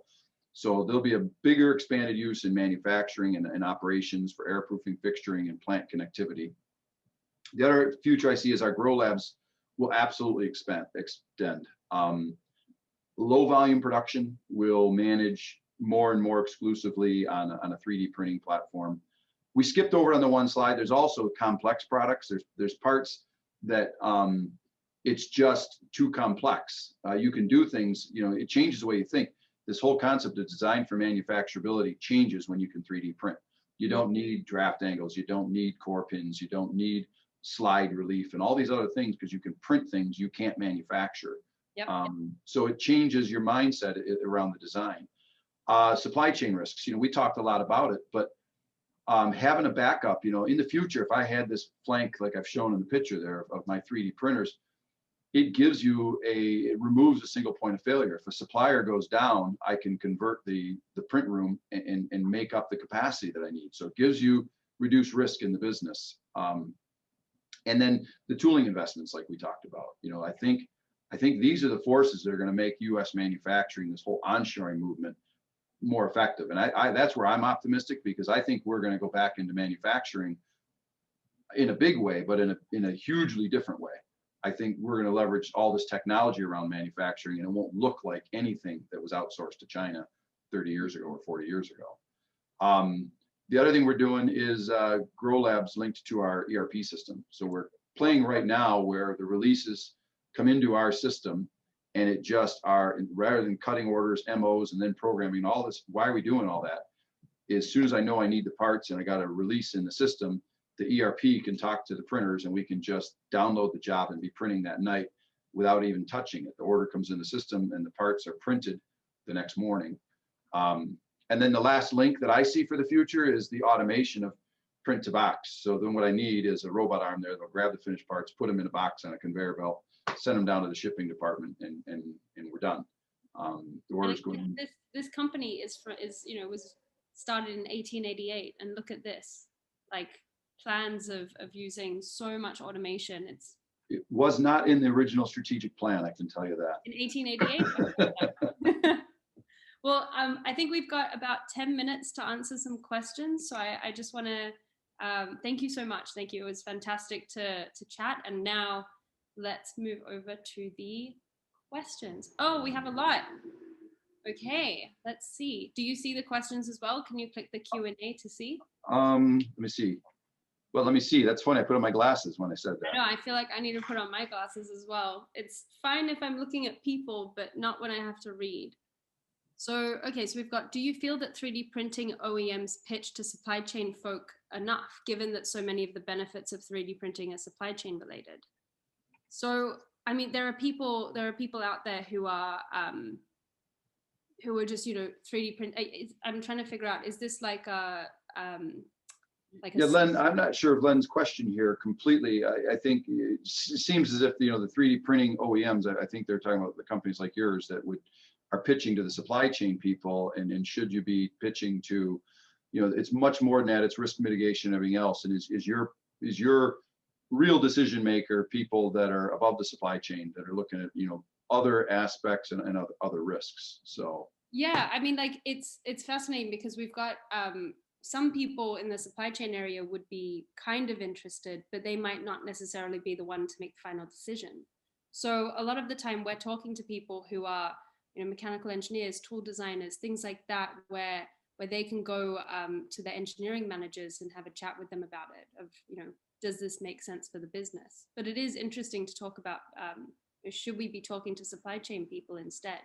So there'll be a bigger expanded use in manufacturing and operations for airproofing, fixturing, and plant connectivity. The other future I see is our grow labs will absolutely extend. Low volume production will manage more and more exclusively on a 3D printing platform. We skipped over on the one slide. There's also complex products. There's parts that it's just too complex. You can do things, you know, it changes the way you think. This whole concept of design for manufacturability changes when you can 3D print. You don't need draft angles. You don't need core pins. You don't need slide relief and all these other things because you can print things you can't manufacture. Yep. So it changes your mindset around the design. Supply chain risks, you know, we talked a lot about it, but having a backup, you know, in the future, if I had this flank like I've shown in the picture there of my 3D printers, it gives you it removes a single point of failure. If a supplier goes down, I can convert the print room and make up the capacity that I need. So it gives you reduced risk in the business. And then the tooling investments, like we talked about, you know, I think these are the forces that are going to make U.S. manufacturing, this whole onshoring movement, more effective. And I that's where I'm optimistic, because I think we're going to go back into manufacturing in a big way, but in a hugely different way. I think we're going to leverage all this technology around manufacturing, and it won't look like anything that was outsourced to China 30 years ago or 40 years ago. The other thing we're doing is grow labs linked to our ERP system. So we're playing right now where the releases come into our system, and it just rather than cutting orders, MOs, and then programming all this. Why are we doing all that? As soon as I know I need the parts and I got a release in the system, the ERP can talk to the printers and we can just download the job and be printing that night without even touching it. The order comes in the system and the parts are printed the next morning. And then the last link that I see for the future is the automation of print to box. So then what I need is a robot arm there that'll grab the finished parts, put them in a box on a conveyor belt, send them down to the shipping department, and we're done. The order's going. This company was started in 1888, and look at this, like plans of using so much automation. It was not in the original strategic plan, I can tell you that. In 1888. Well, I think we've got about 10 minutes to answer some questions. So I just want to thank you so much. Thank you. It was fantastic to chat. And now let's move over to the questions. Oh, we have a lot. Okay, let's see. Do you see the questions as well? Can you click the Q&A to see? Let me see. Well, let me see. That's funny. I put on my glasses when I said that. I know. I feel like I need to put on my glasses as well. It's fine if I'm looking at people, but not when I have to read. So, okay, so we've got, do you feel that 3D printing OEMs pitch to supply chain folk enough, given that so many of the benefits of 3D printing are supply chain related? So, I mean, there are people out there who are just, 3D print. I'm trying to figure out, is this like a Len, I'm not sure of Len's question here completely. I think it seems as if, the 3D printing OEMs, I think they're talking about the companies like yours that are pitching to the supply chain people, and should you be pitching to, it's much more than that. It's risk mitigation and everything else. And is your real decision maker people that are above the supply chain, that are looking at, other aspects and other risks. So yeah, I mean, like it's fascinating because we've got some people in the supply chain area would be kind of interested, but they might not necessarily be the one to make the final decision. So a lot of the time we're talking to people who are, mechanical engineers, tool designers, things like that, where they can go to the engineering managers and have a chat with them about it, of, does this make sense for the business? But it is interesting to talk about, should we be talking to supply chain people instead?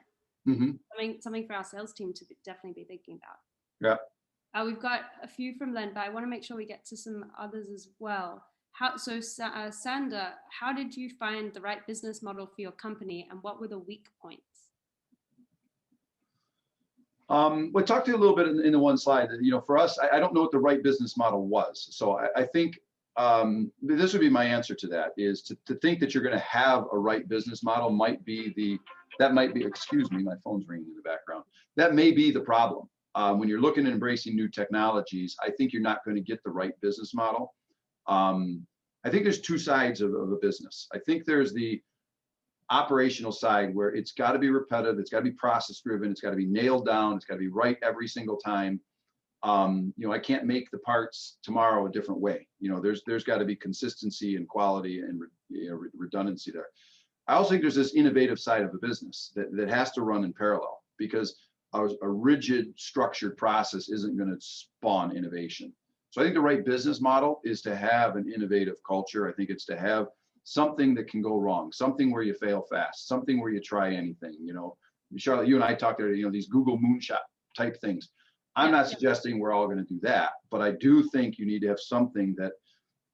Mm-hmm. Something for our sales team to definitely be thinking about. Yeah. We've got a few from Len, but I want to make sure we get to some others as well. Sander, how did you find the right business model for your company, and what were the weak points? We talked to you a little bit in the one slide that, for us, I don't know what the right business model was. So I think this would be my answer to that, is to think that you're going to have a right business model excuse me, my phone's ringing in the background. That may be the problem. When you're looking at embracing new technologies, I think you're not going to get the right business model. I I think there's two sides of a business. I think there's the operational side where it's got to be repetitive, it's got to be process driven, it's got to be nailed down, it's got to be right every single time. I can't make the parts tomorrow a different way. There's got to be consistency and quality and redundancy there. I also think there's this innovative side of the business that has to run in parallel, because a rigid structured process isn't going to spawn innovation. So I think the right business model is to have an innovative culture. I think it's to have something that can go wrong, something where you fail fast, something where you try anything. Charlotte, you and I talked about, these Google moonshot type things. I'm not suggesting we're all going to do that, but I do think you need to have something that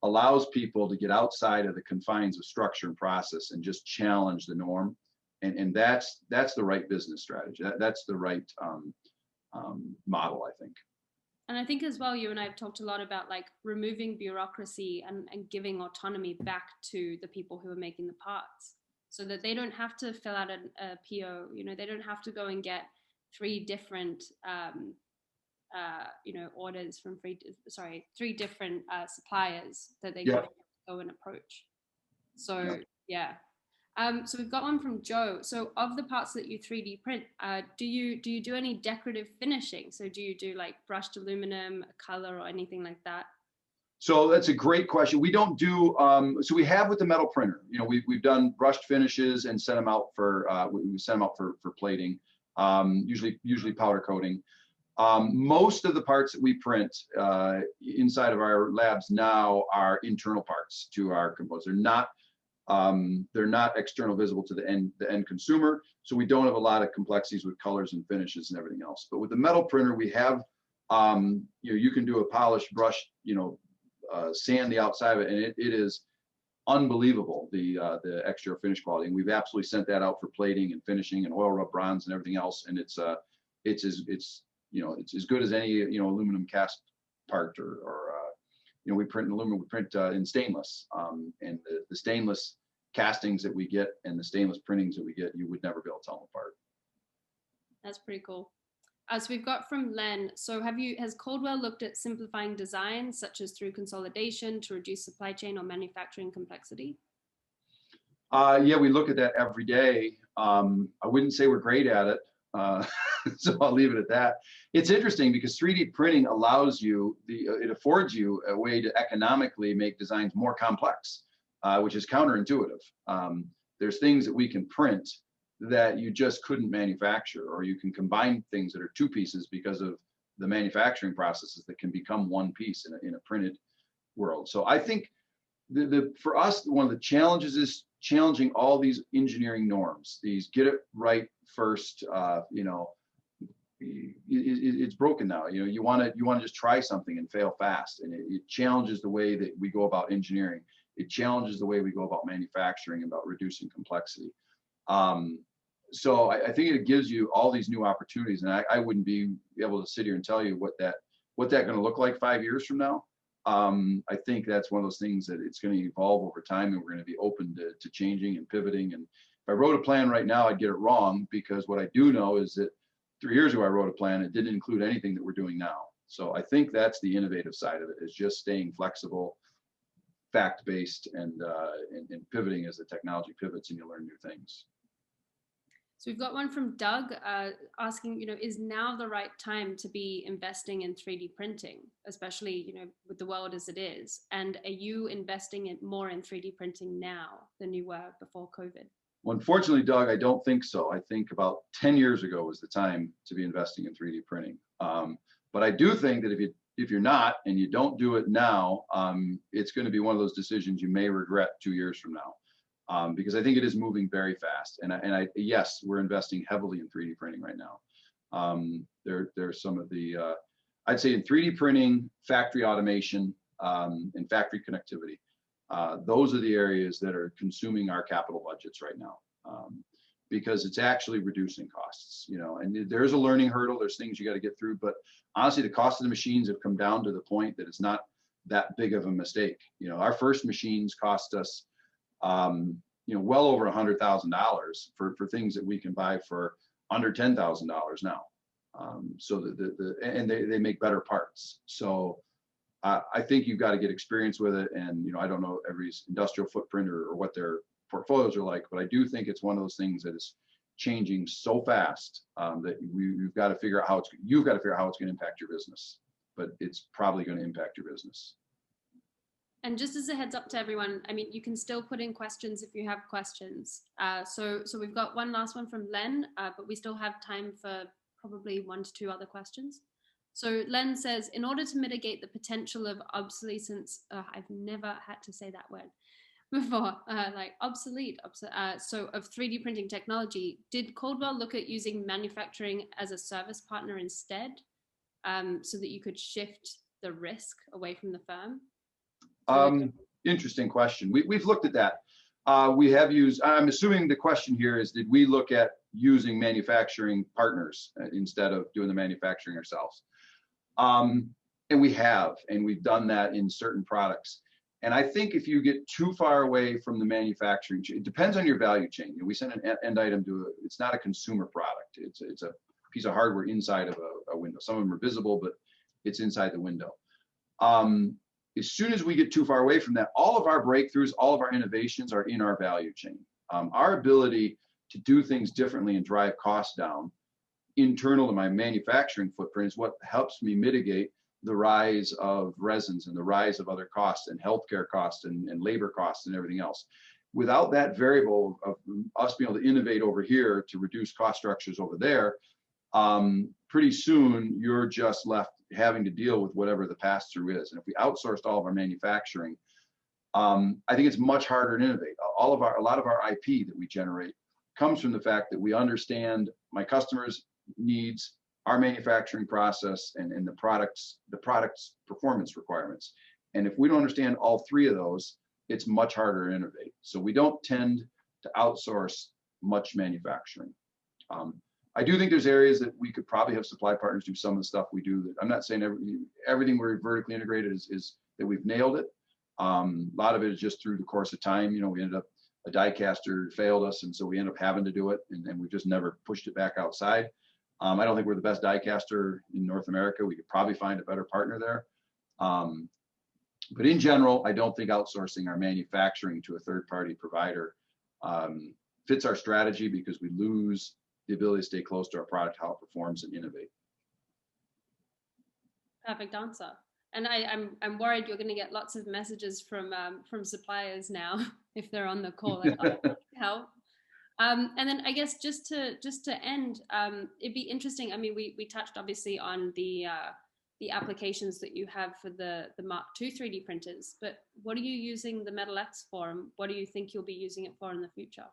allows people to get outside of the confines of structure and process and just challenge the norm. And that's the right business strategy. That's the right model, I think. And I think as well, you and I have talked a lot about like removing bureaucracy and giving autonomy back to the people who are making the parts, so that they don't have to fill out a PO. They don't have to go and get three different orders from three different suppliers that they can go and approach. So so we've got one from Joe. So of the parts that you 3D print, do you do any decorative finishing? So do you do like brushed aluminum, color, or anything like that? So that's a great question. We don't do, so we have with the metal printer, we've done brushed finishes and sent them out for, we sent them out for plating, usually powder coating. Most of the parts that we print inside of our labs now are internal parts to our components. They're not external visible to the end consumer, so we don't have a lot of complexities with colors and finishes and everything else. But with the metal printer, we have you can do a polished brush, sand the outside of it, and it is unbelievable, the exterior finish quality. And we've absolutely sent that out for plating and finishing and oil rub bronze and everything else, and it's as good as any aluminum cast part or we print in aluminum, we print in stainless, and the stainless castings that we get and the stainless printings that we get, you would never be able to tell them apart. That's pretty cool. So we've got from Len. So has Caldwell looked at simplifying designs, such as through consolidation, to reduce supply chain or manufacturing complexity? Yeah, we look at that every day. I wouldn't say we're great at it. So I'll leave it at that. It's interesting because 3D printing allows you, it affords you a way to economically make designs more complex, which is counterintuitive. There's things that we can print that you just couldn't manufacture, or you can combine things that are two pieces because of the manufacturing processes that can become one piece in a printed world. So I think for us, one of the challenges is challenging all these engineering norms, these get it right first, it's broken now. You want to just try something and fail fast, and it challenges the way that we go about engineering. It challenges the way we go about manufacturing, about reducing complexity. So I think it gives you all these new opportunities, and I wouldn't be able to sit here and tell you what that's going to look like 5 years from now. I think that's one of those things that it's going to evolve over time, and we're going to be open to changing and pivoting. And if I wrote a plan right now, I'd get it wrong, because what I do know is that 3 years ago I wrote a plan, it didn't include anything that we're doing now. So I think that's the innovative side of it, is just staying flexible, fact-based, and pivoting as the technology pivots and you learn new things. So we've got one from Doug asking, is now the right time to be investing in 3D printing, especially, with the world as it is? And are you investing more in 3D printing now than you were before COVID? Well, unfortunately, Doug, I don't think so. I think about 10 years ago was the time to be investing in 3D printing. But I do think that if you're not, and you don't do it now, it's going to be one of those decisions you may regret 2 years from now. Because I think it is moving very fast, and yes, we're investing heavily in 3D printing right now. There's some of the, I'd say in 3D printing, factory automation, and factory connectivity. Those are the areas that are consuming our capital budgets right now, because it's actually reducing costs. And there's a learning hurdle. There's things you got to get through, but honestly, the cost of the machines have come down to the point that it's not that big of a mistake. Our first machines cost us well over $100,000 for things that we can buy for under $10,000 now. So and they make better parts. So I think you've got to get experience with it. And, I don't know every industrial footprint or what their portfolios are like, but I do think it's one of those things that is changing so fast that you've got to figure out how it's going to impact your business, but it's probably going to impact your business. And just as a heads up to everyone, I mean, you can still put in questions if you have questions. So we've got one last one from Len, but we still have time for probably 1 to 2 other questions. So Len says, in order to mitigate the potential of obsolescence, I've never had to say that word before, like obsolete. So of 3D printing technology, did Caldwell look at using manufacturing as a service partner instead, so that you could shift the risk away from the firm? Interesting question. We've looked at that. We have used, I'm assuming the question here is, did we look at using manufacturing partners instead of doing the manufacturing ourselves? And we have, and we've done that in certain products. And I think if you get too far away from the manufacturing, it depends on your value chain. We send an end item it's not a consumer product. It's a piece of hardware inside of a window. Some of them are visible, but it's inside the window. As soon as we get too far away from that, all of our breakthroughs, all of our innovations are in our value chain. Our ability to do things differently and drive costs down internal to my manufacturing footprint is what helps me mitigate the rise of resins and the rise of other costs and healthcare costs and labor costs and everything else. Without that variable of us being able to innovate over here to reduce cost structures over there, pretty soon you're just left having to deal with whatever the pass-through is. And if we outsourced all of our manufacturing, I think it's much harder to innovate. A lot of our IP that we generate comes from the fact that we understand my customers' needs, our manufacturing process, and the product's performance requirements. And if we don't understand all 3 of those, it's much harder to innovate. So we don't tend to outsource much manufacturing. I do think there's areas that we could probably have supply partners do some of the stuff we do. That I'm not saying everything we're vertically integrated is that we've nailed it. A lot of it is just through the course of time. We ended up, a die caster failed us, and so we ended up having to do it, and we've just never pushed it back outside. I don't think we're the best die caster in North America. We could probably find a better partner there. But in general, I don't think outsourcing our manufacturing to a third-party provider fits our strategy, because we lose the ability to stay close to our product, how it performs, and innovate. Perfect answer. And I'm worried you're going to get lots of messages from suppliers now if they're on the call. Like, oh, help. And then I guess just to end, it'd be interesting. I mean, we touched obviously on the applications that you have for the Mark II 3D printers, but what are you using the Metal X for, and what do you think you'll be using it for in the future?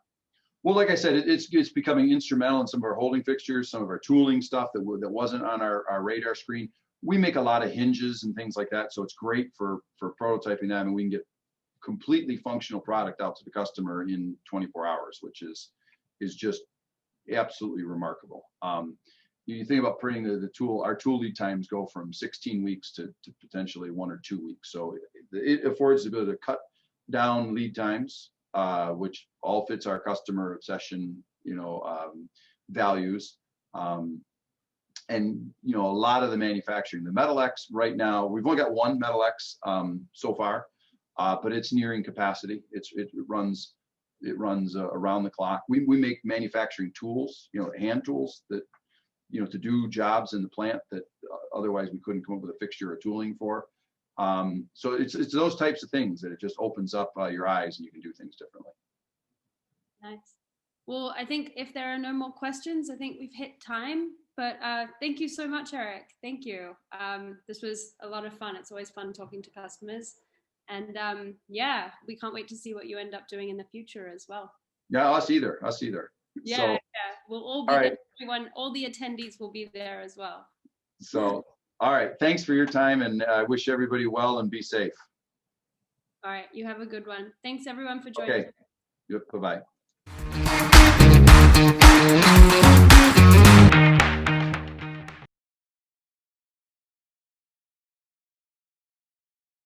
Well, like I said, it's becoming instrumental in some of our holding fixtures, some of our tooling stuff that wasn't on our radar screen. We make a lot of hinges and things like that, so it's great for prototyping them, and we can get completely functional product out to the customer in 24 hours, which is just absolutely remarkable. You think about printing the tool, our tool lead times go from 16 weeks to potentially 1 or 2 weeks. So it affords the ability to cut down lead times, which all fits our customer obsession, values. And a lot of the manufacturing, the Metal X right now, we've only got 1 Metal X so far, but it's nearing capacity. It runs around the clock. We make manufacturing tools, hand tools that, to do jobs in the plant that otherwise we couldn't come up with a fixture or tooling for. So it's those types of things that it just opens up your eyes, and you can do things differently. Nice. Well, I think if there are no more questions, I think we've hit time. But thank you so much, Eric. Thank you. This was a lot of fun. It's always fun talking to customers. And yeah, we can't wait to see what you end up doing in the future as well. Yeah, us either. Yeah, so, yeah. We'll all be all there. right. Everyone, all the attendees will be there as well. So, all right. Thanks for your time, and I wish everybody well and be safe. All right. You have a good one. Thanks, everyone, for joining. Okay. Yep, bye-bye.